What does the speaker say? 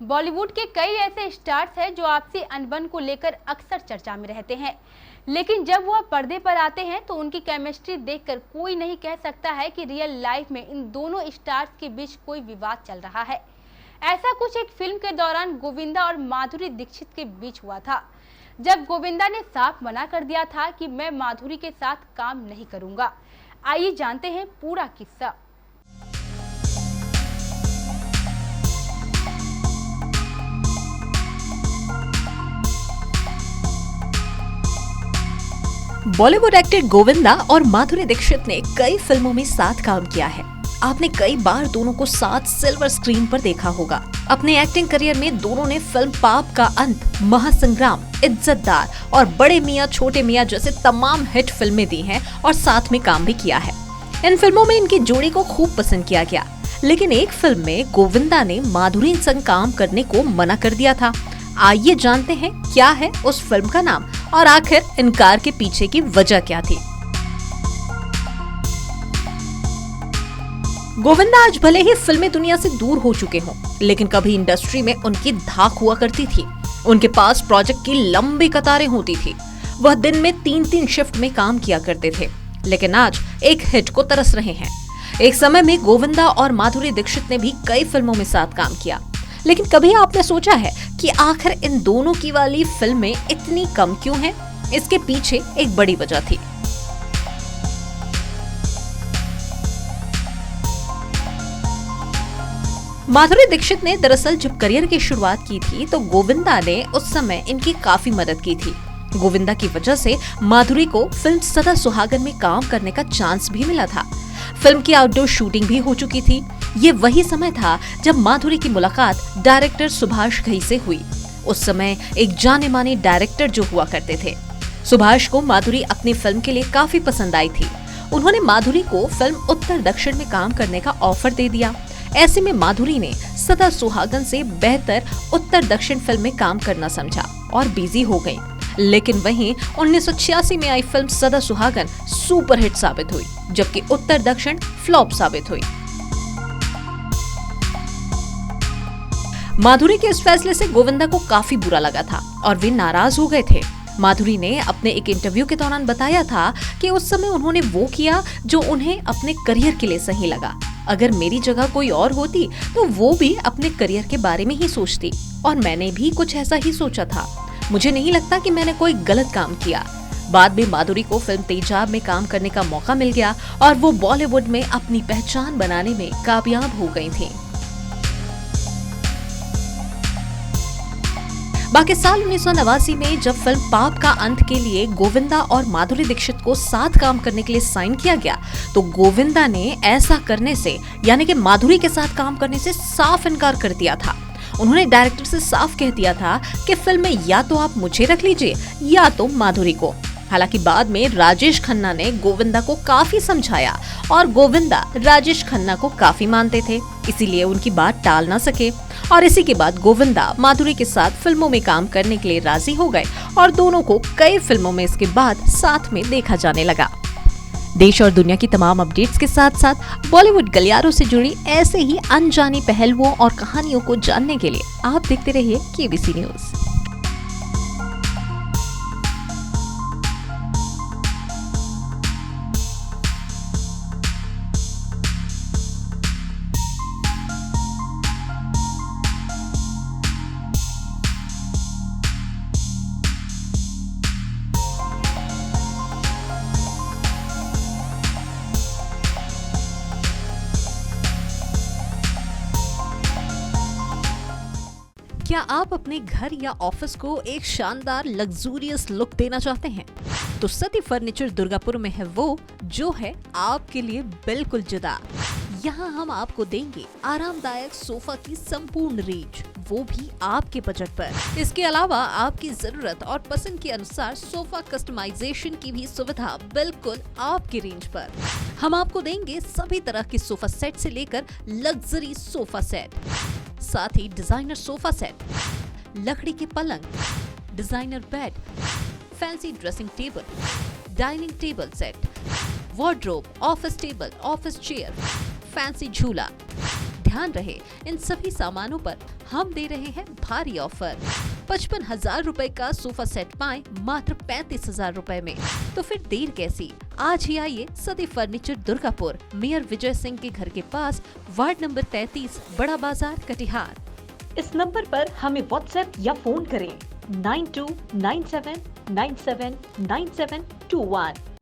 बॉलीवुड के कई ऐसे स्टार्स हैं जो आपसी अनबन को लेकर अक्सर चर्चा में रहते हैं, लेकिन जब वह पर्दे पर आते हैं तो उनकी केमिस्ट्री देखकर कोई नहीं कह सकता है कि रियल लाइफ में इन दोनों स्टार्स के बीच कोई विवाद चल रहा है। ऐसा कुछ एक फिल्म के दौरान गोविंदा और माधुरी दीक्षित के बीच हुआ था, जब गोविंदा ने साफ मना कर दिया था कि मैं माधुरी के साथ काम नहीं करूंगा। आइए जानते हैं पूरा किस्सा। बॉलीवुड एक्टर गोविंदा और माधुरी दीक्षित ने कई फिल्मों में साथ काम किया है। आपने कई बार दोनों को साथ सिल्वर स्क्रीन पर देखा होगा। अपने एक्टिंग करियर में दोनों ने फिल्म पाप का अंत, महासंग्राम, इज्जतदार और बड़े मियां छोटे मियां जैसे तमाम हिट फिल्में दी हैं और साथ में काम भी किया है। इन फिल्मों में इनकी जोड़ी को खूब पसंद किया गया, लेकिन एक फिल्म में गोविंदा ने माधुरी संग काम करने को मना कर दिया था। आइए जानते हैं क्या है उस फिल्म का नाम और आखिर इनकार के पीछे की वजह क्या थी। गोविंदा आज भले ही फिल्मी दुनिया से दूर हो चुके हों, लेकिन कभी इंडस्ट्री में उनकी धाक हुआ करती थी। उनके पास प्रोजेक्ट की लंबी कतारें होती थी। वह दिन में 3-3 शिफ्ट में काम किया करते थे, लेकिन आज एक हिट को तरस रहे हैं। एक समय में गोविंदा और माधुरी दीक्षित ने भी कई फिल्मों में साथ काम किया, लेकिन कभी आपने सोचा है कि आखिर इन दोनों की वाली फिल्में इतनी कम क्यों हैं? इसके पीछे एक बड़ी वजह थी। माधुरी दीक्षित ने दरअसल जब करियर की शुरुआत की थी तो गोविंदा ने उस समय इनकी काफी मदद की थी। गोविंदा की वजह से माधुरी को फिल्म सदा सुहागन में काम करने का चांस भी मिला था। फिल्म की आउटडोर शूटिंग भी हो चुकी थी। ये वही समय था जब माधुरी की मुलाकात डायरेक्टर सुभाष घई से हुई। उस समय एक जाने माने डायरेक्टर जो हुआ करते थे। सुभाष को माधुरी अपनी फिल्म के लिए काफी पसंद आई थी। उन्होंने माधुरी को फिल्म उत्तर दक्षिण में काम करने का ऑफर दे दिया। ऐसे में माधुरी ने सदा सुहागन से बेहतर उत्तर दक्षिण फिल्म में काम करना समझा और बिजी हो गई। लेकिन वहीं 1986 में आई फिल्म सदा सुहागन सुपरहिट साबित हुई, जबकि उत्तर दक्षिण फ्लॉप साबित हुई। माधुरी के इस फैसले से गोविंदा को काफी बुरा लगा था और वे नाराज हो गए थे। माधुरी ने अपने एक इंटरव्यू के दौरान बताया था कि उस समय उन्होंने वो किया जो उन्हें अपने करियर के लिए सही लगा। अगर मेरी जगह कोई और होती तो वो भी अपने करियर के बारे में ही सोचती और मैंने भी कुछ ऐसा ही सोचा था। मुझे नहीं लगता कि मैंने कोई गलत काम किया। बाद में माधुरी को फिल्म तेजाब में काम करने का मौका मिल गया और वो बॉलीवुड में अपनी पहचान बनाने में कामयाब हो गई थीं। बाकी साल 1989 में जब फिल्म पाप का अंत के लिए गोविंदा और माधुरी दीक्षित को साथ काम करने के लिए साइन किया गया, तो गोविंदा ने ऐसा करने से यानी कि माधुरी के साथ काम करने से साफ इनकार कर दिया था। उन्होंने डायरेक्टर से साफ कह दिया था कि फिल्म में या तो आप मुझे रख लीजिए या तो माधुरी को। हालांकि बाद में राजेश खन्ना ने गोविंदा को काफी समझाया और गोविंदा राजेश खन्ना को काफी मानते थे, इसीलिए उनकी बात टाल ना सके और इसी के बाद गोविंदा माधुरी के साथ फिल्मों में काम करने के लिए राजी हो गए और दोनों को कई फिल्मों में इसके बाद साथ में देखा जाने लगा। देश और दुनिया की तमाम अपडेट्स के साथ साथ बॉलीवुड गलियारों से जुड़ी ऐसे ही अनजानी पहलुओं और कहानियों को जानने के लिए आप देखते रहिए केबीसी न्यूज। क्या आप अपने घर या ऑफिस को एक शानदार लग्जूरियस लुक देना चाहते हैं? तो सती फर्नीचर दुर्गापुर में है वो जो है आपके लिए बिल्कुल जुदा। यहाँ हम आपको देंगे आरामदायक सोफा की संपूर्ण रेंज, वो भी आपके बजट पर। इसके अलावा आपकी जरूरत और पसंद के अनुसार सोफा कस्टमाइजेशन की भी सुविधा बिल्कुल आपकी रेंज पर। हम आपको देंगे सभी तरह के सोफा सेट से लेकर लग्जरी सोफा सेट, साथ ही डिजाइनर सोफा सेट, लकड़ी के पलंग, designer bed, fancy dressing table, dining table set, wardrobe, office table, office chair, fancy झूला, ध्यान रहे, इन सभी सामानों पर हम दे रहे हैं भारी ऑफर। 55,000 रुपए का सोफा सेट पाएं मात्र 35,000 रुपए में। तो फिर देर कैसी, आज ही आइए सदी फर्नीचर दुर्गापुर, मेयर विजय सिंह के घर के पास, वार्ड नंबर 33, बड़ा बाजार, कटिहार। इस नंबर पर हमें व्हाट्सएप या फोन करें 9297979721।